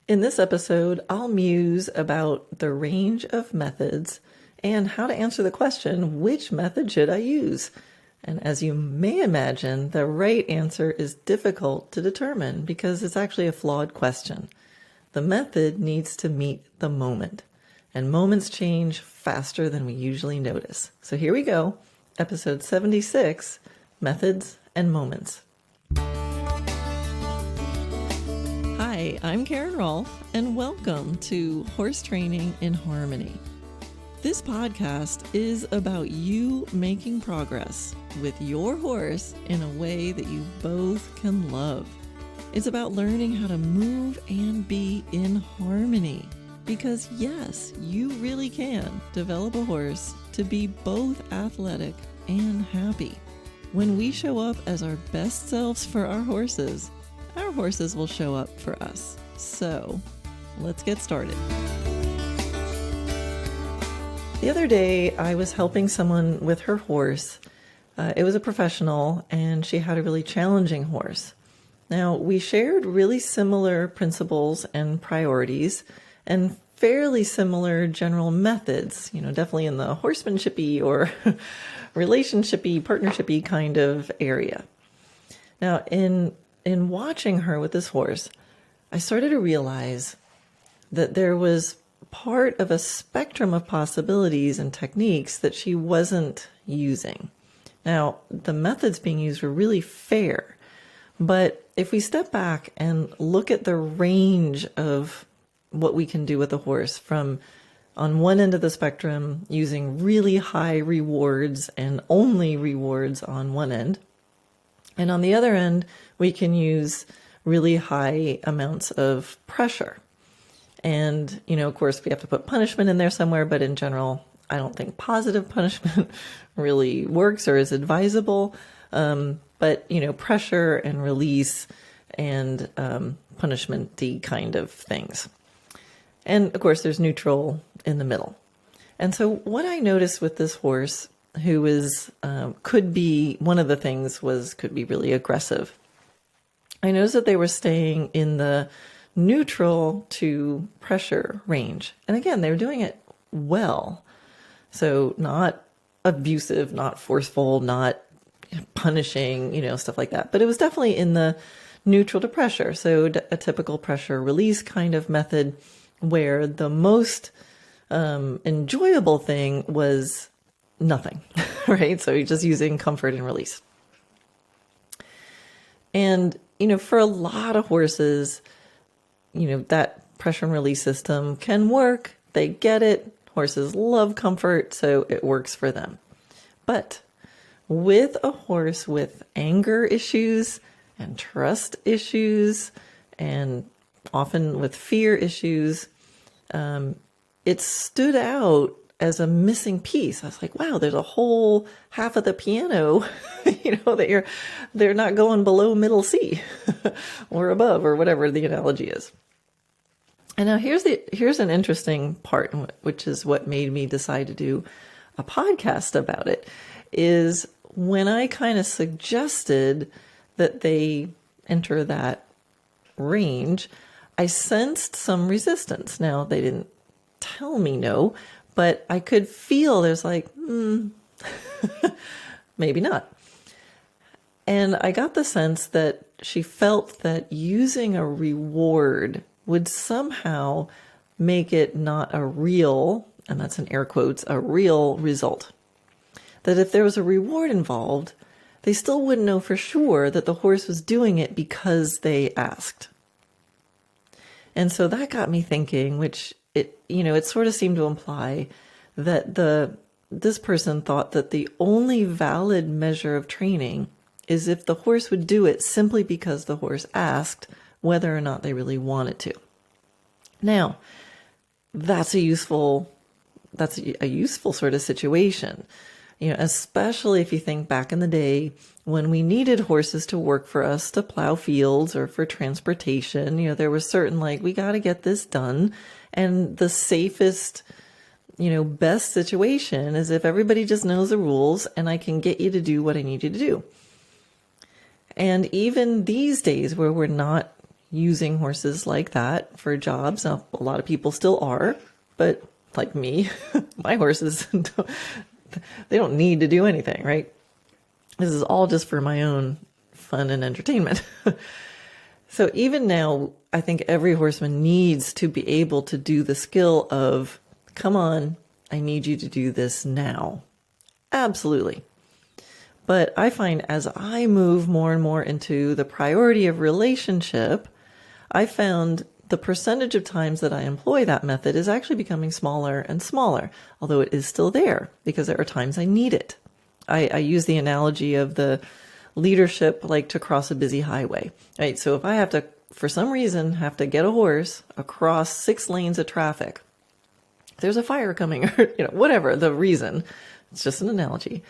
In this episode, I'll muse about the range of methods and how to answer the question, which method should I use? And as you may imagine, the right answer is difficult to determine because it's actually a flawed question. The method needs to meet the moment, and moments change faster than we usually notice. So here we go, episode 76, Methods and Moments. Hi, I'm Karen Rohlf, and welcome to Horse Training in Harmony. This podcast is about you making progress with your horse in a way that you both can love. It's about learning how to move and be in harmony. Because yes, you really can develop a horse to be both athletic and happy. When we show up as our best selves for our horses will show up for us. So let's get started. The other day, I was helping someone with her horse. It was a professional, and she had a really challenging horse. Now, we shared really similar principles and priorities and fairly similar general methods, definitely in the horsemanshipy or relationshipy, partnershipy kind of area. Now, in watching her with this horse, I started to realize that there was part of a spectrum of possibilities and techniques that she wasn't using. Now, the methods being used were really fair, but if we step back and look at the range of what we can do with a horse, from on one end of the spectrum using really high rewards and only rewards on one end, and on the other end, we can use really high amounts of pressure. And, of course, we have to put punishment in there somewhere, but in general, I don't think positive punishment really works or is advisable. But, pressure and release and punishment-y kind of things. And, of course, there's neutral in the middle. And so what I noticed with this horse, who is, could be, one of the things could be really aggressive. I noticed that they were staying in the neutral to pressure range. And again, they were doing it well. So not abusive, not forceful, not punishing, stuff like that. But it was definitely in the neutral to pressure. So a typical pressure release kind of method where the most enjoyable thing was nothing, right? So you're just using comfort and release. And, for a lot of horses, that pressure and release system can work. They get it. Horses love comfort, so it works for them. But with a horse with anger issues and trust issues and often with fear issues, it stood out as a missing piece. I was like, wow, there's a whole half of the piano, that they're not going below middle C or above or whatever the analogy is. And now here's an interesting part, which is what made me decide to do a podcast about it, is when I kind of suggested that they enter that range, I sensed some resistance. Now, they didn't tell me no, but I could feel there's like, maybe not. And I got the sense that she felt that using a reward would somehow make it not a real, and that's in air quotes, a real result. That if there was a reward involved, they still wouldn't know for sure that the horse was doing it because they asked. And so that got me thinking, which it sort of seemed to imply that this person thought that the only valid measure of training is if the horse would do it simply because the horse asked, whether or not they really wanted to. Now, that's a useful sort of situation. Especially if you think back in the day when we needed horses to work for us to plow fields or for transportation, there was certain we got to get this done. And the safest, best situation is if everybody just knows the rules and I can get you to do what I need you to do. And even these days where we're not using horses like that for jobs. Now, a lot of people still are, but like me, my horses, they don't need to do anything, right? This is all just for my own fun and entertainment. So even now, I think every horseman needs to be able to do the skill of, come on, I need you to do this now. Absolutely. But I find as I move more and more into the priority of relationship, I found the percentage of times that I employ that method is actually becoming smaller and smaller, although it is still there because there are times I need it. I use the analogy of the leadership like to cross a busy highway, right? So if I have to, for some reason, have to get a horse across 6 lanes of traffic, there's a fire coming, or whatever the reason, it's just an analogy.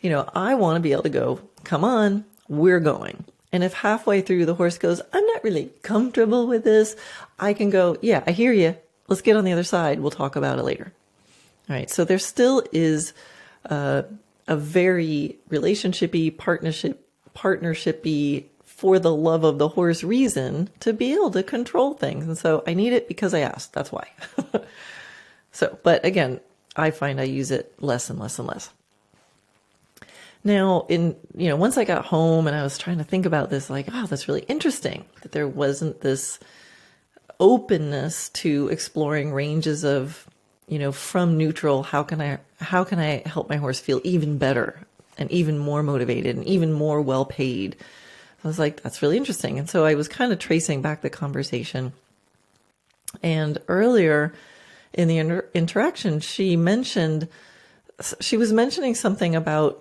I want to be able to go, come on, we're going. And if halfway through the horse goes, I'm not really comfortable with this, I can go, yeah, I hear you. Let's get on the other side. We'll talk about it later. All right. So there still is a very relationshipy, partnershipy, for the love of the horse reason to be able to control things. And so I need it because I asked. That's why. So, but again, I find I use it less and less and less. Now, once I got home and I was trying to think about this, like, oh, that's really interesting that there wasn't this openness to exploring ranges of, from neutral, how can I help my horse feel even better and even more motivated and even more well paid? I was like, that's really interesting. And so I was kind of tracing back the conversation. And earlier in the interaction, she was mentioning something about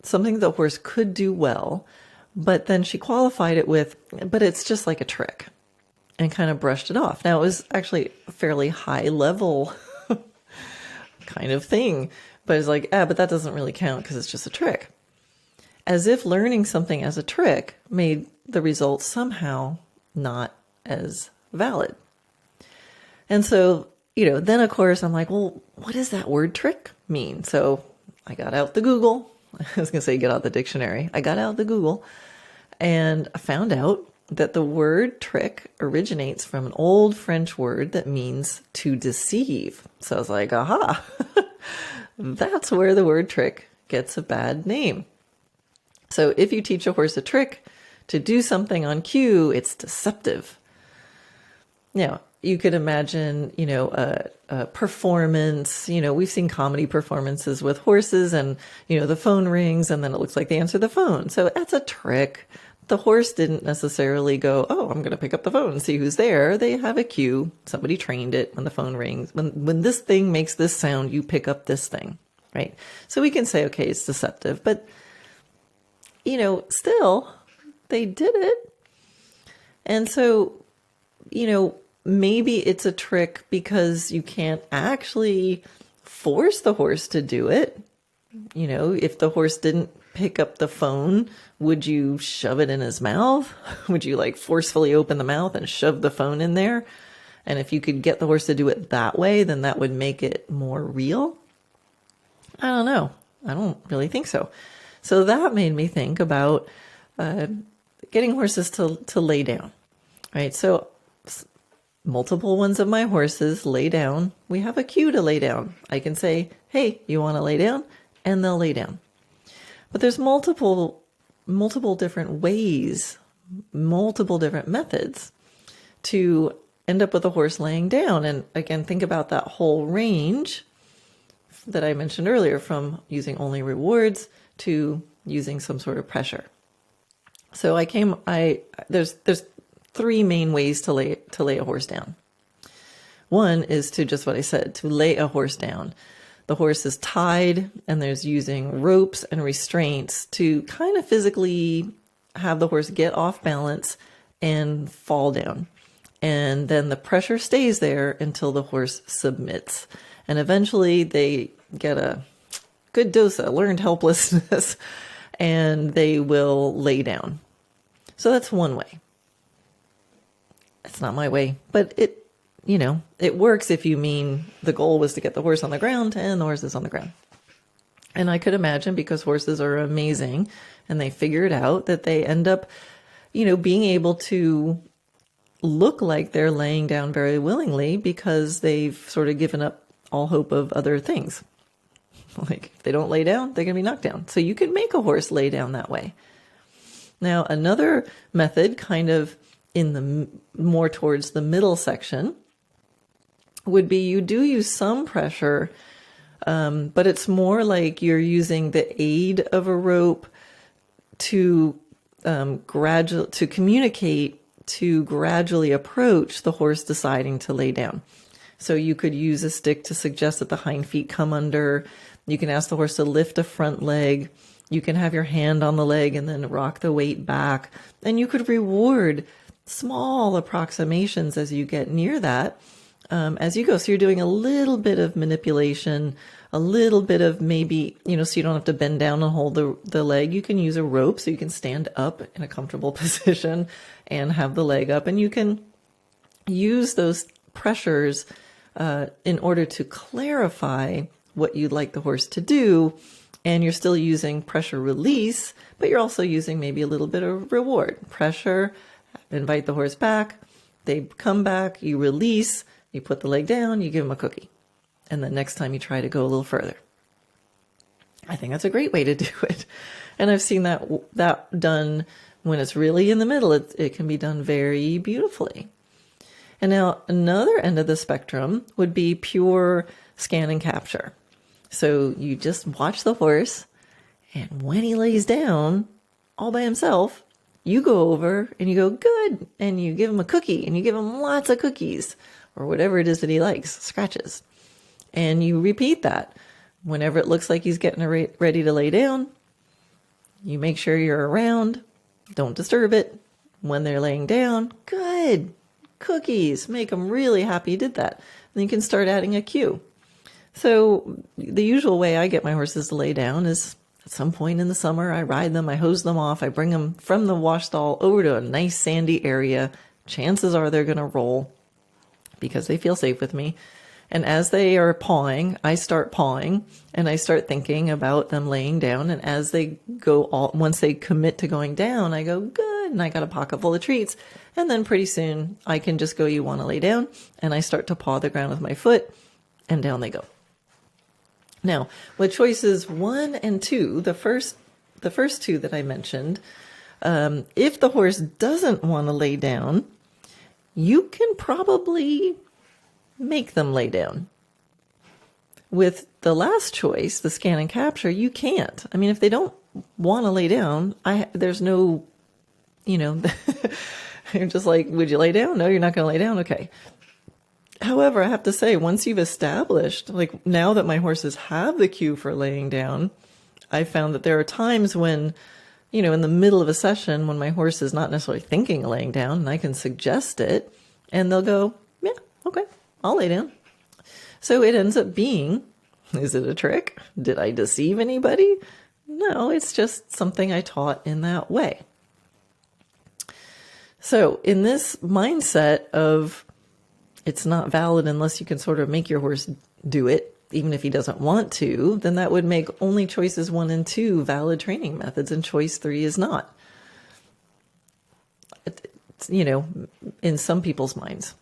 something the horse could do well, but then she qualified it with, but it's just like a trick, and kind of brushed it off. Now, it was actually a fairly high level kind of thing, but it's like, but that doesn't really count because it's just a trick. As if learning something as a trick made the result somehow not as valid. And so, then of course I'm like, well, what does that word trick mean? So I got out the Google. I was going to say get out the dictionary. I got out the Google and I found out that the word trick originates from an old French word that means to deceive. So I was like, aha, that's where the word trick gets a bad name. So if you teach a horse a trick to do something on cue, it's deceptive. Now, you could imagine, a performance, we've seen comedy performances with horses and, the phone rings and then it looks like they answer the phone. So that's a trick. The horse didn't necessarily go, oh, I'm going to pick up the phone and see who's there. They have a cue. Somebody trained it when the phone rings. When this thing makes this sound, you pick up this thing, right? So we can say, okay, it's deceptive, but, still they did it. And so, maybe it's a trick because you can't actually force the horse to do it. If the horse didn't pick up the phone, would you shove it in his mouth? Would you forcefully open the mouth and shove the phone in there? And if you could get the horse to do it that way, then that would make it more real. I don't know. I don't really think so. So that made me think about getting horses to lay down, right? So multiple ones of my horses lay down. We have a cue to lay down. I can say, hey, you want to lay down? And they'll lay down. But there's multiple different ways, multiple different methods to end up with a horse laying down. And again, think about that whole range that I mentioned earlier, from using only rewards to using some sort of pressure. So there's 3 main ways to lay a horse down. One is to just what I said, to lay a horse down. The horse is tied and there's using ropes and restraints to kind of physically have the horse get off balance and fall down. And then the pressure stays there until the horse submits. And eventually they get a good dose of learned helplessness and they will lay down. So that's one way. It's not my way, but it works if you mean the goal was to get the horse on the ground and the horse is on the ground. And I could imagine, because horses are amazing and they figure it out, that they end up, being able to look like they're laying down very willingly because they've sort of given up all hope of other things. Like if they don't lay down, they're going to be knocked down. So you can make a horse lay down that way. Now, another method kind of in the more towards the middle section would be you do use some pressure, but it's more like you're using the aid of a rope to to communicate, to gradually approach the horse deciding to lay down. So you could use a stick to suggest that the hind feet come under. You can ask the horse to lift a front leg. You can have your hand on the leg and then rock the weight back. And you could reward small approximations as you get near that, as you go. So you're doing a little bit of manipulation, a little bit of maybe, so you don't have to bend down and hold the leg. You can use a rope so you can stand up in a comfortable position and have the leg up. And you can use those pressures in order to clarify what you'd like the horse to do. And you're still using pressure release, but you're also using maybe a little bit of reward. Pressure, invite the horse back. They come back, you release, you put the leg down, you give them a cookie. And then next time you try to go a little further. I think that's a great way to do it. And I've seen that done when it's really in the middle. It can be done very beautifully. And now another end of the spectrum would be pure scan and capture. So you just watch the horse, and when he lays down all by himself, you go over and you go, good, and you give him a cookie, and you give him lots of cookies, or whatever it is that he likes, scratches. And you repeat that. Whenever it looks like he's getting ready to lay down, you make sure you're around, don't disturb it. When they're laying down, good, cookies, make them really happy you did that. Then you can start adding a cue. So the usual way I get my horses to lay down is at some point in the summer, I ride them, I hose them off, I bring them from the wash stall over to a nice sandy area. Chances are they're going to roll because they feel safe with me. And as they are pawing, I start pawing and I start thinking about them laying down. And as they once they commit to going down, I go, good. And I got a pocket full of treats. And then pretty soon I can just go, you want to lay down? And I start to paw the ground with my foot and down they go. Now, with choices 1 and 2, the first two that I mentioned, if the horse doesn't want to lay down, you can probably make them lay down. With the last choice, the scan and capture, you can't. I mean, if they don't want to lay down, there's no, you're just like, would you lay down? No, you're not going to lay down. Okay. However, I have to say, once you've established, like now that my horses have the cue for laying down, I found that there are times when, in the middle of a session when my horse is not necessarily thinking of laying down and I can suggest it and they'll go, yeah, okay, I'll lay down. So it ends up being, is it a trick? Did I deceive anybody? No, it's just something I taught in that way. So in this mindset of, it's not valid unless you can sort of make your horse do it, even if he doesn't want to, then that would make only choices 1 and 2 valid training methods, and choice 3 is not. In some people's minds.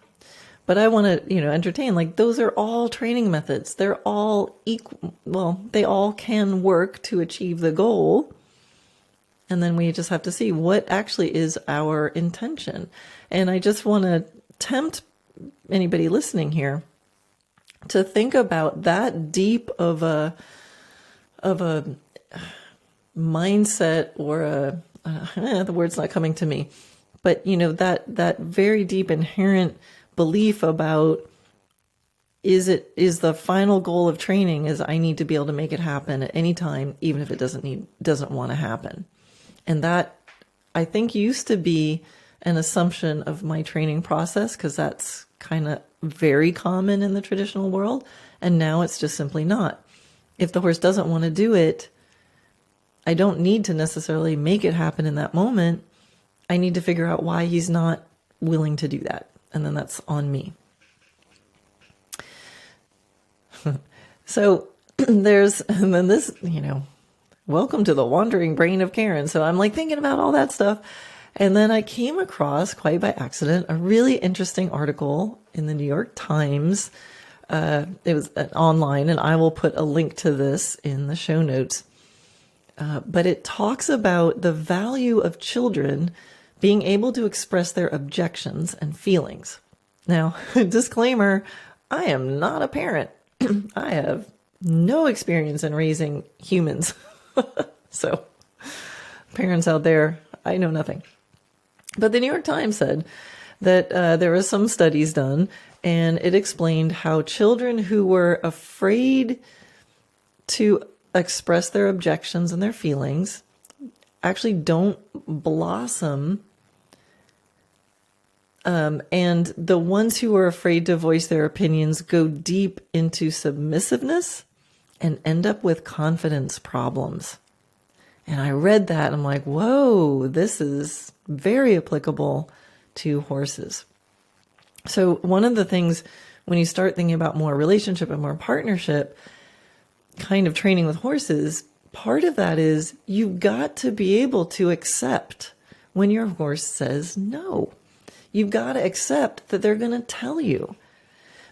But I want to, entertain, like those are all training methods. They're all equal. Well, they all can work to achieve the goal. And then we just have to see what actually is our intention. And I just want to tempt anybody listening here to think about that deep of a mindset or the word's not coming to me, but that very deep inherent belief about is the final goal of training is I need to be able to make it happen at any time, even if it doesn't want to happen. And that I think used to be an assumption of my training process, because that's kind of very common in the traditional world. And now it's just simply not. If the horse doesn't want to do it, I don't need to necessarily make it happen in that moment. I need to figure out why he's not willing to do that. And then that's on me. So and then this, welcome to the wandering brain of Karen. So I'm like thinking about all that stuff. And then I came across, quite by accident, a really interesting article in the New York Times. It was online, and I will put a link to this in the show notes. But it talks about the value of children being able to express their objections and feelings. Now, disclaimer, I am not a parent. I have no experience in raising humans. So, parents out there, I know nothing. But the New York Times said that there were some studies done, and it explained how children who were afraid to express their objections and their feelings actually don't blossom. And the ones who are afraid to voice their opinions go deep into submissiveness and end up with confidence problems. And I read that and I'm like, whoa, this is very applicable to horses. So one of the things when you start thinking about more relationship and more partnership kind of training with horses, part of that is you've got to be able to accept when your horse says no. You've got to accept that they're going to tell you.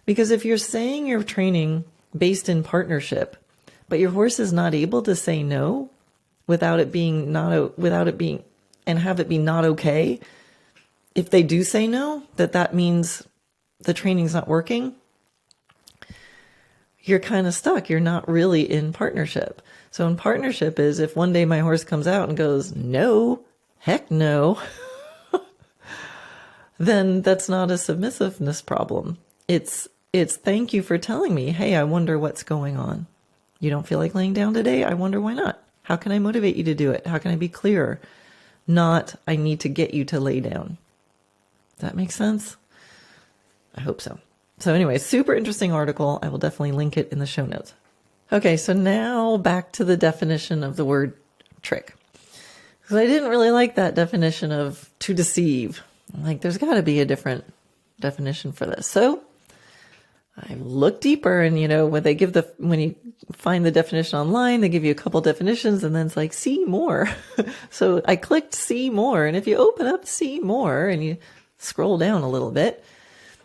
Because if you're saying you're training based in partnership, but your horse is not able to say no without it being and have it be not okay, if they do say no, that means the training's not working, you're kind of stuck. You're not really in partnership. So in partnership is if one day my horse comes out and goes, no, heck no, then that's not a submissiveness problem. It's thank you for telling me, hey, I wonder what's going on. You don't feel like laying down today? I wonder why not. How can I motivate you to do it? How can I be clearer? Not, I need to get you to lay down. Does that make sense? I hope so. So anyway, super interesting article. I will definitely link it in the show notes. Okay, so now back to the definition of the word trick. Because I didn't really like that definition of to deceive. Like, there's got to be a different definition for this. So I looked deeper, and when you find the definition online, they give you a couple definitions, and then it's like, see more. So I clicked see more, and if you open up see more and you scroll down a little bit,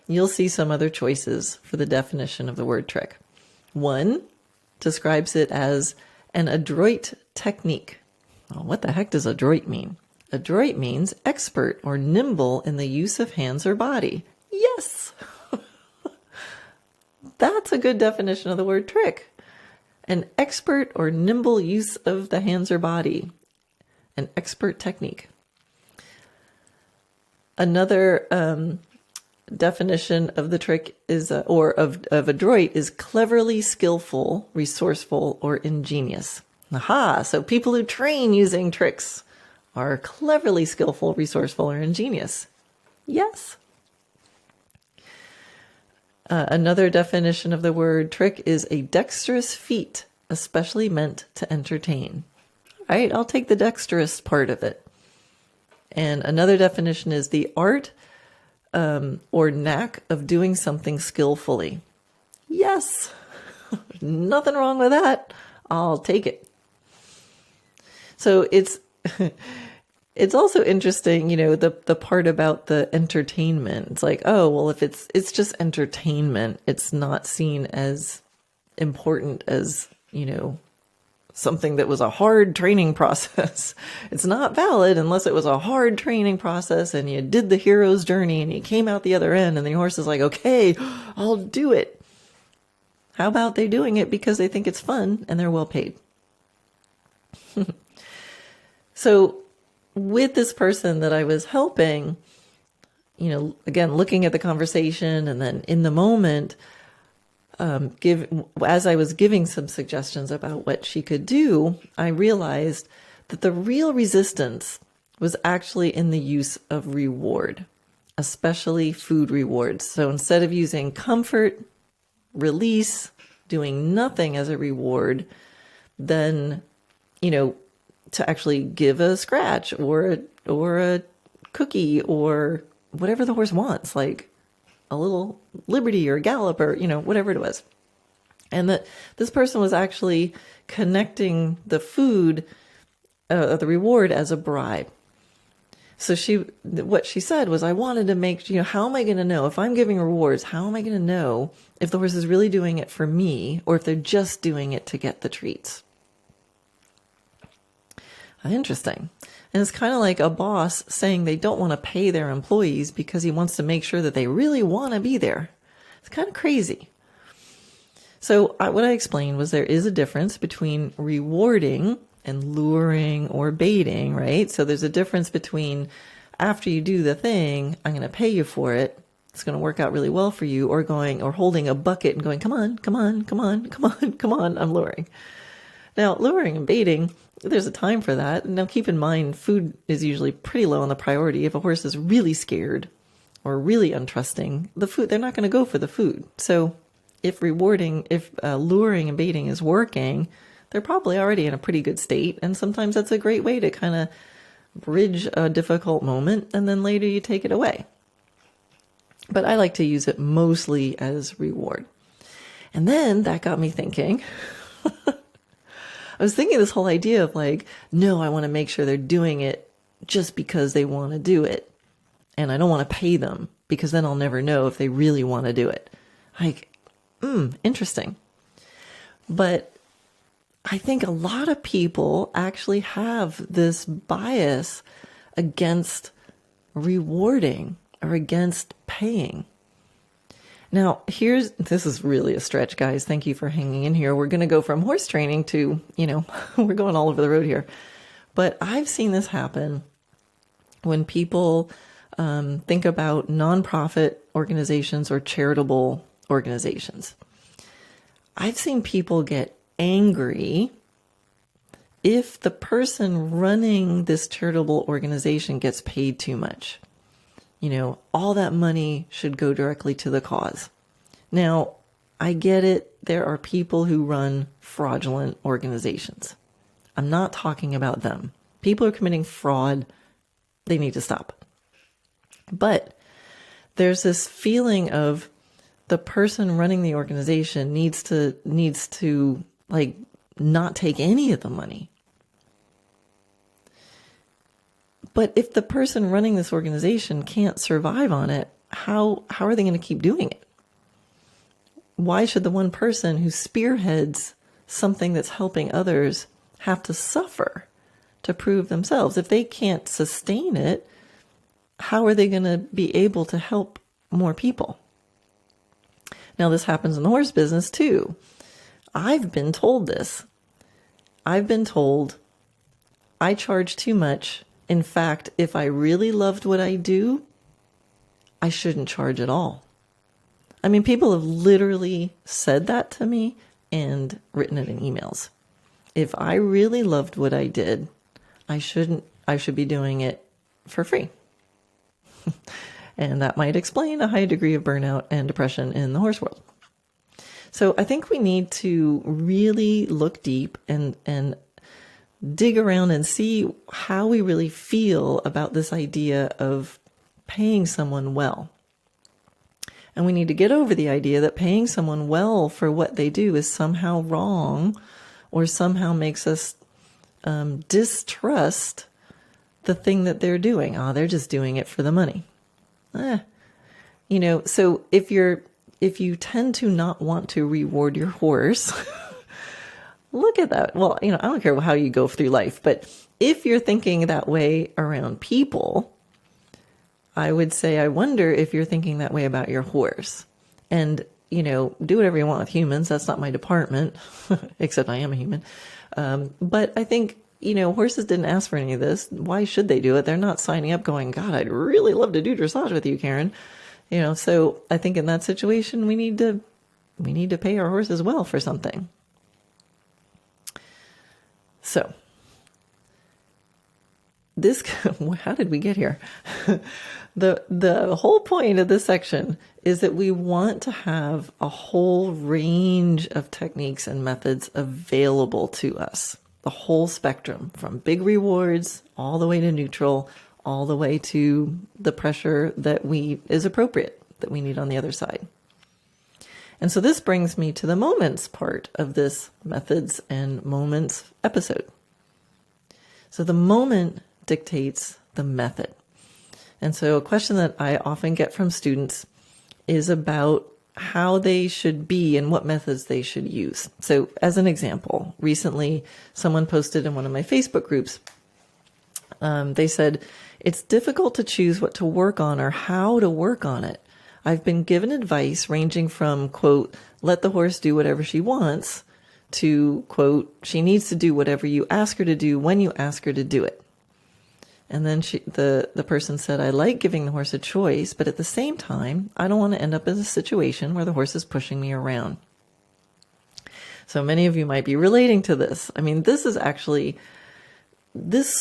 you'll see some other choices for the definition of the word trick. One describes it as an adroit technique. Well, what the heck does adroit mean? Adroit means expert or nimble in the use of hands or body. Yes! That's a good definition of the word trick. An expert or nimble use of the hands or body. An expert technique. Another definition of the trick is, of adroit is cleverly skillful, resourceful, or ingenious. Aha! So people who train using tricks are cleverly skillful, resourceful, or ingenious. Yes. Another definition of the word trick is a dexterous feat, especially meant to entertain. All right, I'll take the dexterous part of it. And another definition is the art or knack of doing something skillfully. Yes, nothing wrong with that. I'll take it. So it's also interesting, the part about the entertainment. It's like, oh, well, if it's just entertainment, it's not seen as important as, something that was a hard training process. It's not valid unless it was a hard training process and you did the hero's journey and you came out the other end and the horse is like, okay, I'll do it. How about they doing it because they think it's fun and they're well paid? So with this person that I was helping, again, looking at the conversation and then in the moment, as I was giving some suggestions about what she could do, I realized that the real resistance was actually in the use of reward, especially food rewards. So instead of using comfort, release, doing nothing as a reward, then, to actually give a scratch or a cookie or whatever the horse wants, like a little liberty or gallop or, whatever it was. And that this person was actually connecting the food, the reward as a bribe. So what she said was, I wanted to make, how am I going to know if I'm giving rewards? How am I going to know if the horse is really doing it for me or if they're just doing it to get the treats? Interesting. And it's kind of like a boss saying they don't want to pay their employees because he wants to make sure that they really want to be there. It's kind of crazy. So what I explained was there is a difference between rewarding and luring or baiting, right? So there's a difference between after you do the thing, I'm going to pay you for it. It's going to work out really well for you, or holding a bucket and going, come on, come on, come on, come on, come on, I'm luring. Now, luring and baiting, there's a time for that. Now, keep in mind, food is usually pretty low on the priority. If a horse is really scared or really untrusting, they're not going to go for the food. So if luring and baiting is working, they're probably already in a pretty good state. And sometimes that's a great way to kind of bridge a difficult moment, and then later you take it away. But I like to use it mostly as reward. And then that got me thinking. I was thinking this whole idea of no, I want to make sure they're doing it just because they want to do it. And I don't want to pay them because then I'll never know if they really want to do it. Interesting. But I think a lot of people actually have this bias against rewarding or against paying. Now, this is really a stretch, guys. Thank you for hanging in here. We're going to go from horse training to, we're going all over the road here. But I've seen this happen when people think about nonprofit organizations or charitable organizations. I've seen people get angry if the person running this charitable organization gets paid too much. All that money should go directly to the cause. Now, I get it. There are people who run fraudulent organizations. I'm not talking about them. People are committing fraud. They need to stop. But there's this feeling of the person running the organization needs to not take any of the money. But if the person running this organization can't survive on it, how are they going to keep doing it? Why should the one person who spearheads something that's helping others have to suffer to prove themselves? If they can't sustain it, how are they going to be able to help more people? Now, this happens in the horse business too. I've been told this. I've been told I charge too much. In fact, if I really loved what I do, I shouldn't charge at all. I mean, people have literally said that to me and written it in emails. If I really loved what I did, I should be doing it for free. And that might explain a high degree of burnout and depression in the horse world. So I think we need to really look deep and dig around and see how we really feel about this idea of paying someone well. And we need to get over the idea that paying someone well for what they do is somehow wrong or somehow makes us distrust the thing that they're doing. They're just doing it for the money. So if you tend to not want to reward your horse, look at that. Well, I don't care how you go through life, but if you're thinking that way around people, I would say, I wonder if you're thinking that way about your horse. And, do whatever you want with humans. That's not my department, except I am a human. But I think, horses didn't ask for any of this. Why should they do it? They're not signing up going, God, I'd really love to do dressage with you, Karen. So I think in that situation, we need to pay our horses well for something. So how did we get here? The whole point of this section is that we want to have a whole range of techniques and methods available to us. The whole spectrum, from big rewards all the way to neutral, all the way to the pressure that is appropriate, that we need on the other side. And so this brings me to the moments part of this methods and moments episode. So the moment dictates the method. And so a question that I often get from students is about how they should be and what methods they should use. So as an example, recently someone posted in one of my Facebook groups, they said, it's difficult to choose what to work on or how to work on it. I've been given advice ranging from, quote, let the horse do whatever she wants, to, quote, she needs to do whatever you ask her to do when you ask her to do it. And then the person said, I like giving the horse a choice, but at the same time, I don't want to end up in a situation where the horse is pushing me around. So many of you might be relating to this. I mean, this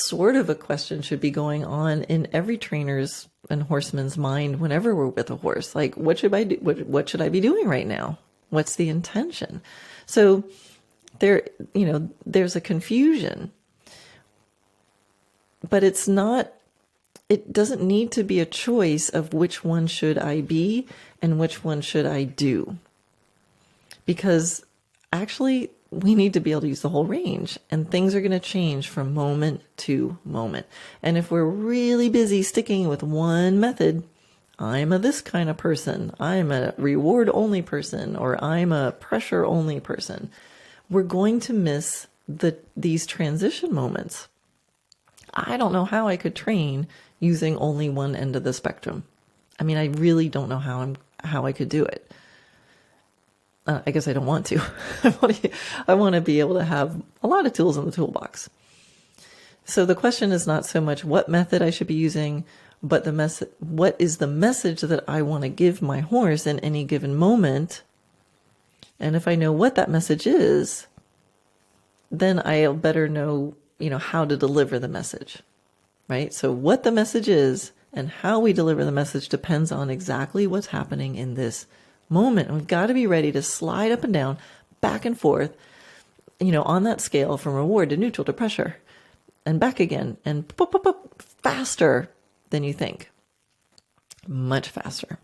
sort of a question should be going on in every trainer's and horseman's mind whenever we're with a horse. Like, what should I do? What should I be doing right now? What's the intention? So there's a confusion. But it doesn't need to be a choice of which one should I be and which one should I do. Because actually, we need to be able to use the whole range, and things are going to change from moment to moment. And if we're really busy sticking with one method, I'm a this kind of person, I'm a reward only person, or I'm a pressure only person, we're going to miss these transition moments. I don't know how I could train using only one end of the spectrum. I mean, I really don't know how I could do it. I guess I don't want to. I want to be able to have a lot of tools in the toolbox. So the question is not so much what method I should be using, but what is the message that I want to give my horse in any given moment. And if I know what that message is, then I'll better know how to deliver the message, right? So what the message is and how we deliver the message depends on exactly what's happening in this moment. And we've got to be ready to slide up and down, back and forth, on that scale from reward to neutral to pressure and back again and faster than you think, much faster.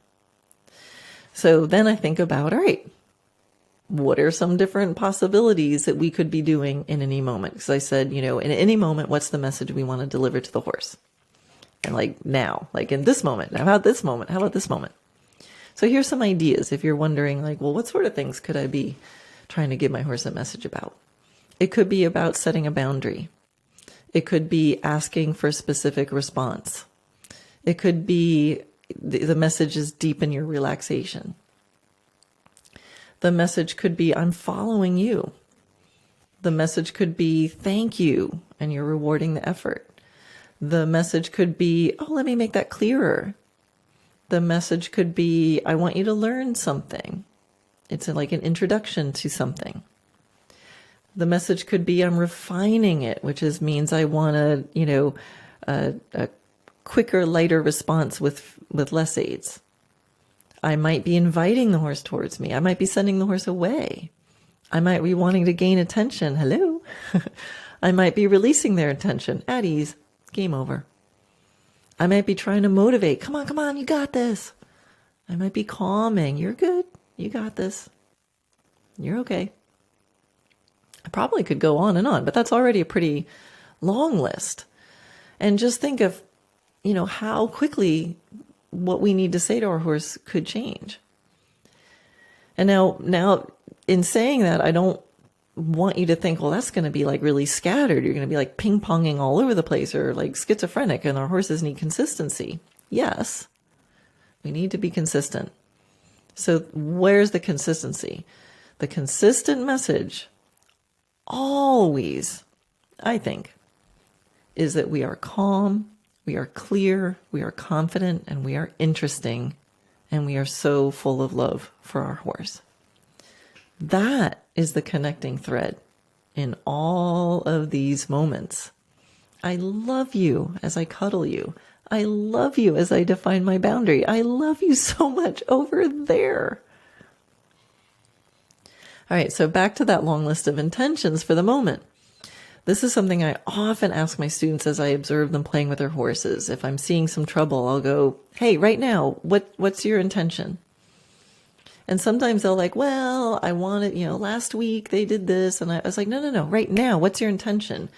So then I think about, all right, what are some different possibilities that we could be doing in any moment? Because I said, in any moment, what's the message we want to deliver to the horse? And now, in this moment, how about this moment? How about this moment? So here's some ideas if you're wondering, what sort of things could I be trying to give my horse a message about? It could be about setting a boundary. It could be asking for a specific response. It could be the message is deepen your relaxation. The message could be, I'm following you. The message could be, thank you, and you're rewarding the effort. The message could be, oh, let me make that clearer. The message could be, I want you to learn something. It's like an introduction to something. The message could be, I'm refining it, which means I want a quicker, lighter response with less aids. I might be inviting the horse towards me. I might be sending the horse away. I might be wanting to gain attention. Hello. I might be releasing their attention. At ease. Game over. I might be trying to motivate. Come on, you got this. I might be calming. You're good. You got this. You're okay. I probably could go on and on, but that's already a pretty long list. And just think of, how quickly what we need to say to our horse could change. And now in saying that, I don't want you to think, well, that's going to be really scattered. You're going to be ping-ponging all over the place or schizophrenic, and our horses need consistency. Yes, we need to be consistent. So where's the consistency? The consistent message always, I think, is that we are calm, we are clear, we are confident, and we are interesting, and we are so full of love for our horse. That is the connecting thread in all of these moments. I love you as I cuddle you. I love you as I define my boundary. I love you so much over there. All right, so back to that long list of intentions for the moment. This is something I often ask my students as I observe them playing with their horses. If I'm seeing some trouble, I'll go, hey, right now, what's your intention? And sometimes they'll well, I want it, last week they did this. And I was like, no, right now, what's your intention?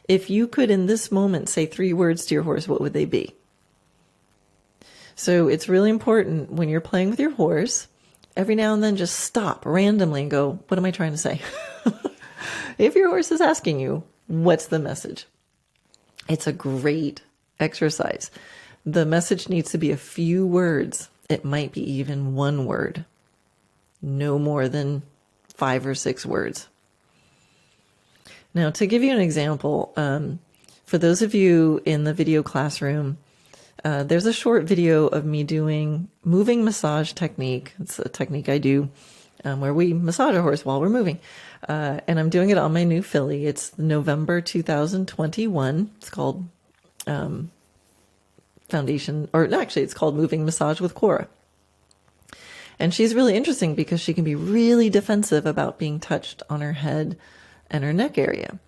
If you could in this moment say 3 words to your horse, what would they be? So it's really important when you're playing with your horse, every now and then just stop randomly and go, what am I trying to say? If your horse is asking you, what's the message? It's a great exercise. The message needs to be a few words. It might be even one word. No more than 5 or 6 words. Now, to give you an example, for those of you in the video classroom, there's a short video of me doing moving massage technique. It's a technique I do where we massage a horse while we're moving. And I'm doing it on my new filly. It's November 2021. It's called Foundation, or no, actually it's called Moving Massage with Cora. And she's really interesting because she can be really defensive about being touched on her head and her neck area.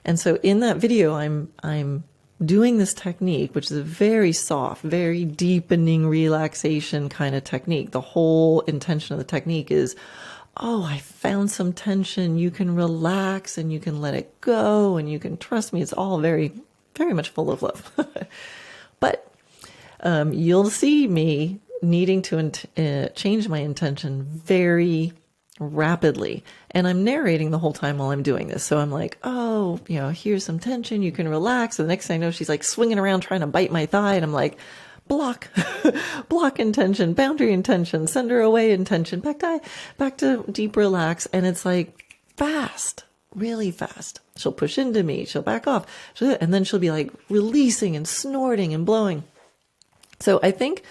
And so in that video, I'm doing this technique, which is a very soft, very deepening relaxation kind of technique. The whole intention of the technique is, oh, I found some tension. You can relax and you can let it go and you can trust me. It's all very, very much full of love. But you'll see me needing to change my intention very rapidly. And I'm narrating the whole time while I'm doing this. So I'm like, oh, here's some tension. You can relax. And the next thing I know, she's like swinging around trying to bite my thigh. And I'm like, block, block intention, boundary intention, send her away intention, back to deep relax. And it's like fast, really fast. She'll push into me. She'll back off. And then she'll be like releasing and snorting and blowing. So I think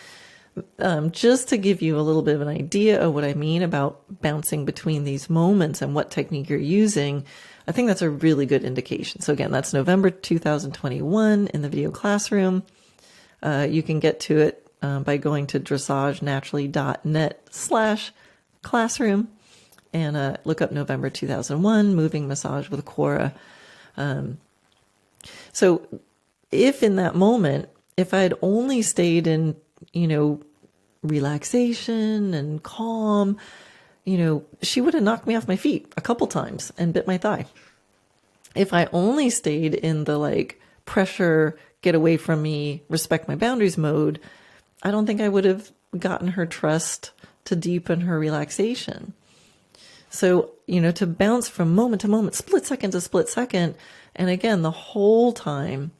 just to give you a little bit of an idea of what I mean about bouncing between these moments and what technique you're using, I think that's a really good indication. So again, that's November 2021 in the video classroom. You can get to it by going to dressagenaturally.net/classroom and look up November 2001, Moving Massage with Cora. So if in that moment, if I had only stayed in, relaxation and calm, she would have knocked me off my feet a couple times and bit my thigh. If I only stayed in the pressure, get away from me, respect my boundaries mode, I don't think I would have gotten her trust to deepen her relaxation. So, to bounce from moment to moment, split second to split second. And again, the whole time,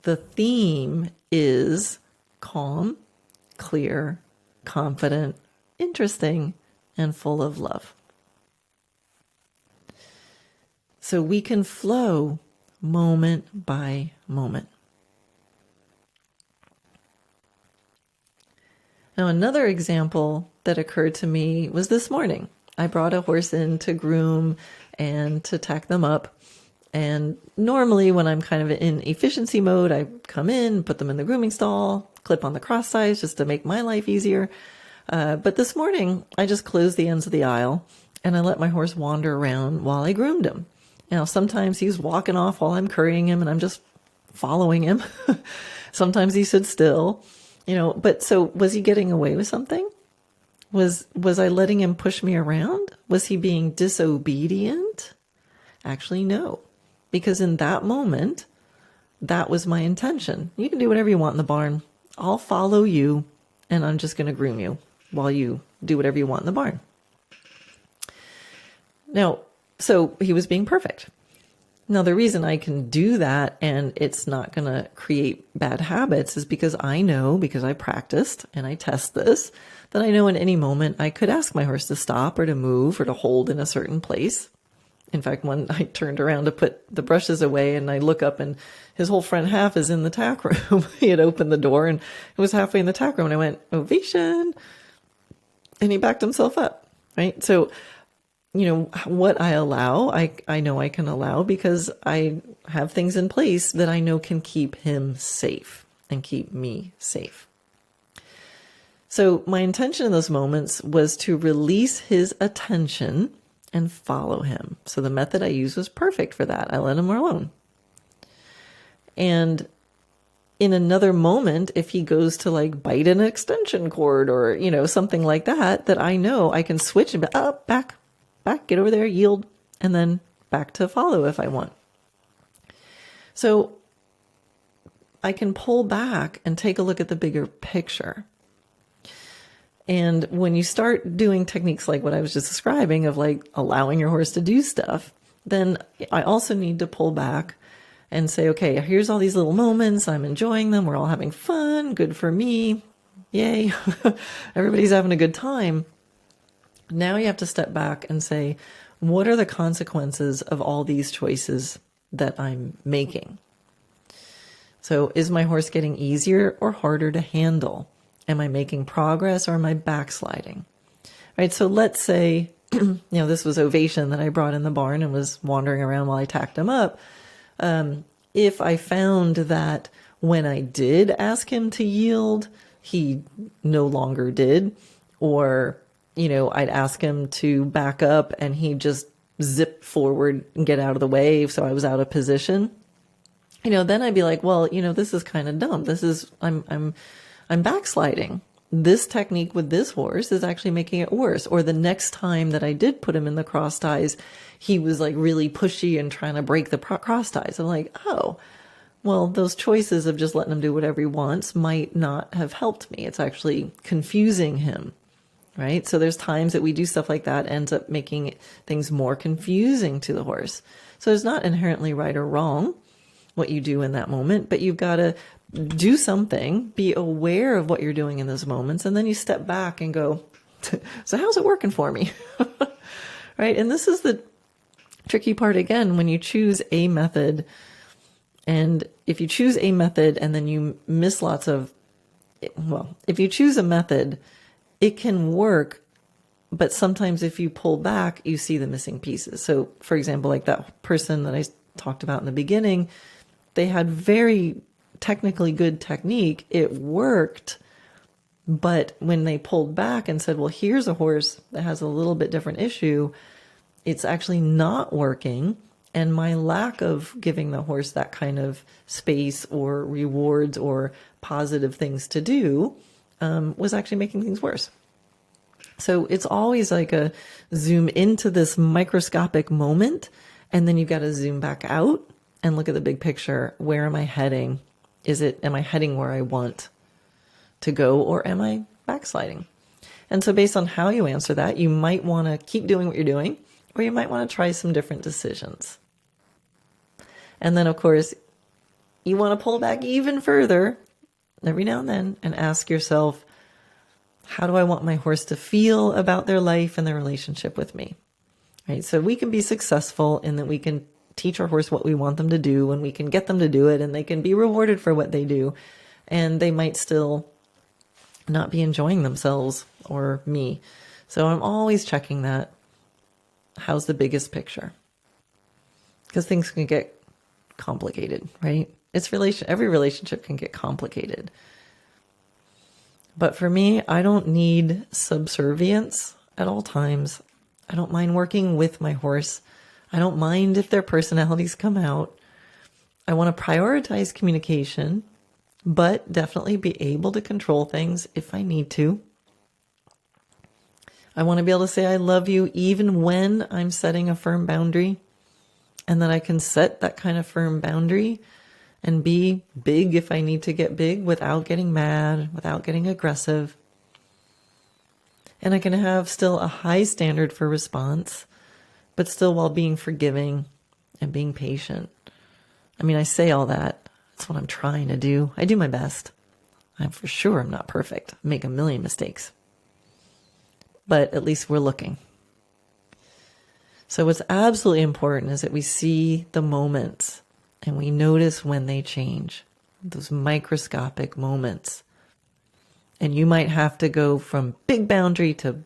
the theme is calm, clear, confident, interesting, and full of love. So we can flow moment by moment. Now, another example that occurred to me was this morning. I brought a horse in to groom and to tack them up. And normally when I'm kind of in efficiency mode, I come in, put them in the grooming stall, clip on the cross ties just to make my life easier. But this morning, I just closed the ends of the aisle and I let my horse wander around while I groomed him. Now, sometimes he's walking off while I'm currying him and I'm just following him. Sometimes he stood still, but so was he getting away with something? Was I letting him push me around? Was he being disobedient? Actually, no. Because in that moment, that was my intention. You can do whatever you want in the barn. I'll follow you, and I'm just going to groom you while you do whatever you want in the barn. Now, so he was being perfect. Now, the reason I can do that and it's not going to create bad habits is because I know, because I practiced and I test this, that I know in any moment I could ask my horse to stop or to move or to hold in a certain place. In fact, when I turned around to put the brushes away and I look up and his whole front half is in the tack room. He had opened the door and it was halfway in the tack room and I went, ovation. And he backed himself up, right? So, what I allow, I know I can allow because I have things in place that I know can keep him safe and keep me safe. So my intention in those moments was to release his attention and follow him. So the method I used was perfect for that. I let him alone. And in another moment, if he goes to bite an extension cord or, something like that, that I know I can switch and be up, back, get over there, yield, and then back to follow if I want. So I can pull back and take a look at the bigger picture. And when you start doing techniques like what I was just describing of like allowing your horse to do stuff, then I also need to pull back and say, okay, here's all these little moments. I'm enjoying them. We're all having fun. Good for me. Yay. Everybody's having a good time. Now you have to step back and say, what are the consequences of all these choices that I'm making? So is my horse getting easier or harder to handle? Am I making progress or am I backsliding? Right. So let's say, this was Ovation that I brought in the barn and was wandering around while I tacked him up. If I found that when I did ask him to yield, he no longer did, or, I'd ask him to back up and he just zip forward and get out of the way. So I was out of position. Then I'd be like, well, this is kind of dumb. I'm backsliding. This technique with this horse is actually making it worse. Or the next time that I did put him in the cross ties, he was like really pushy and trying to break the cross ties. I'm like, oh, well, those choices of just letting him do whatever he wants might not have helped me. It's actually confusing him, right? So there's times that we do stuff like that ends up making things more confusing to the horse. So it's not inherently right or wrong what you do in that moment, but you've got to do something, be aware of what you're doing in those moments, and then you step back and go, so how's it working for me? Right? And this is the tricky part again, when you choose a method, and if you choose a method and then you miss if you choose a method, it can work, but sometimes if you pull back, you see the missing pieces. So for example, like that person that I talked about in the beginning, they had very technically good technique. It worked. But when they pulled back and said, well, here's a horse that has a little bit different issue, it's actually not working. And my lack of giving the horse that kind of space or rewards or positive things to do was actually making things worse. So it's always like a zoom into this microscopic moment, and then you've got to zoom back out and look at the big picture. Where am I heading? Am I heading where I want to go, or am I backsliding? And so based on how you answer that, you might want to keep doing what you're doing, or you might want to try some different decisions. And then, of course, you want to pull back even further every now and then and ask yourself, how do I want my horse to feel about their life and their relationship with me? Right? So we can be successful in that we can teach our horse what we want them to do, and we can get them to do it, and they can be rewarded for what they do. And they might still not be enjoying themselves or me. So I'm always checking that. How's the biggest picture? Because things can get complicated, right? Every relationship can get complicated. But for me, I don't need subservience at all times. I don't mind working with my horse. I don't mind if their personalities come out. I want to prioritize communication, but definitely be able to control things if I need to. I want to be able to say I love you even when I'm setting a firm boundary, and that I can set that kind of firm boundary and be big if I need to get big without getting mad, without getting aggressive. And I can have still a high standard for response, but still while being forgiving and being patient. I mean, I say all that. That's what I'm trying to do. I do my best. I'm not perfect. I make a million mistakes. But at least we're looking. So what's absolutely important is that we see the moments and we notice when they change, those microscopic moments. And you might have to go from big boundary to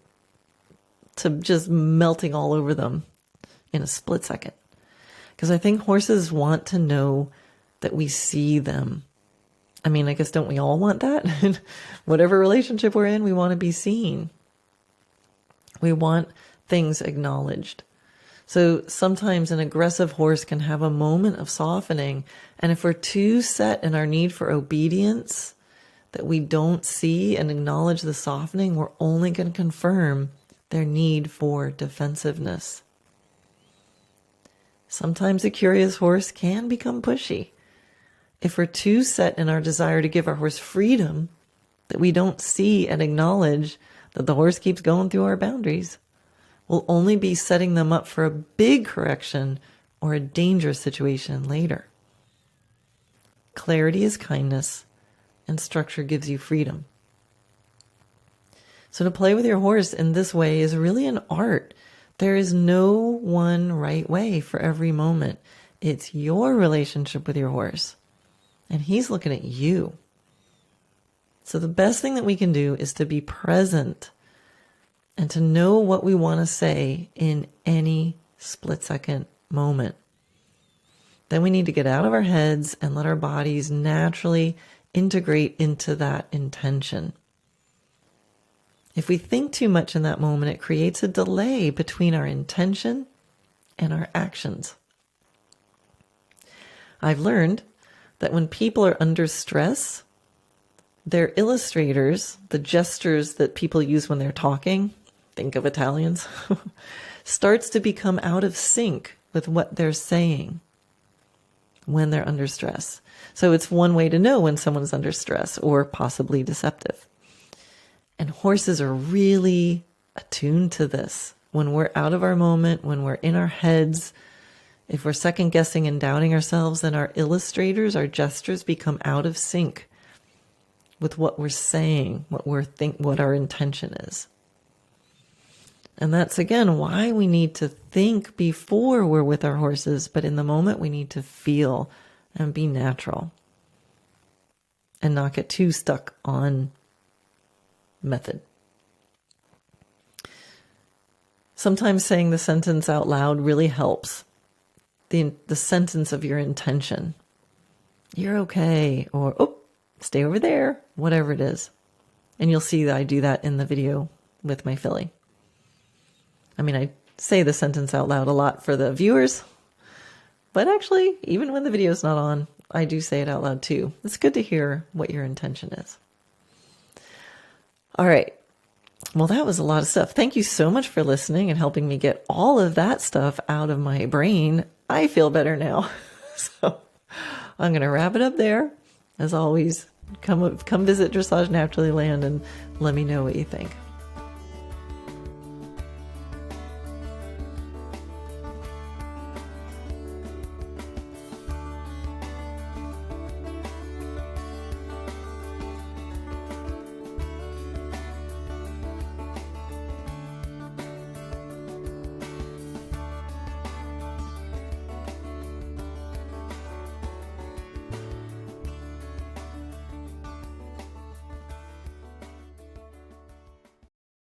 just melting all over them in a split second. Because I think horses want to know that we see them. I mean, I guess don't we all want that? Whatever relationship we're in, we want to be seen. We want things acknowledged. So sometimes an aggressive horse can have a moment of softening. And if we're too set in our need for obedience, that we don't see and acknowledge the softening, we're only going to confirm their need for defensiveness. Sometimes a curious horse can become pushy. If we're too set in our desire to give our horse freedom, that we don't see and acknowledge that the horse keeps going through our boundaries. We'll only be setting them up for a big correction or a dangerous situation later. Clarity is kindness, and structure gives you freedom. So to play with your horse in this way is really an art. There is no one right way for every moment. It's your relationship with your horse, and he's looking at you. So the best thing that we can do is to be present and to know what we want to say in any split-second moment. Then we need to get out of our heads and let our bodies naturally integrate into that intention. If we think too much in that moment, it creates a delay between our intention and our actions. I've learned that when people are under stress, their illustrators, the gestures that people use when they're talking, think of Italians, starts to become out of sync with what they're saying when they're under stress. So it's one way to know when someone's under stress or possibly deceptive. And horses are really attuned to this. When we're out of our moment, when we're in our heads, if we're second guessing and doubting ourselves, then our illustrators, our gestures become out of sync with what we're saying, what our intention is. And that's again why we need to think before we're with our horses, but in the moment we need to feel and be natural and not get too stuck on method. Sometimes saying the sentence out loud really helps. The sentence of your intention. You're okay, or oh, stay over there, whatever it is. And you'll see that I do that in the video with my filly. I mean, I say the sentence out loud a lot for the viewers, but actually, even when the video's not on, I do say it out loud too. It's good to hear what your intention is. All right. Well, that was a lot of stuff. Thank you so much for listening and helping me get all of that stuff out of my brain. I feel better now. So I'm going to wrap it up there. As always, come visit Dressage Naturally Land and let me know what you think.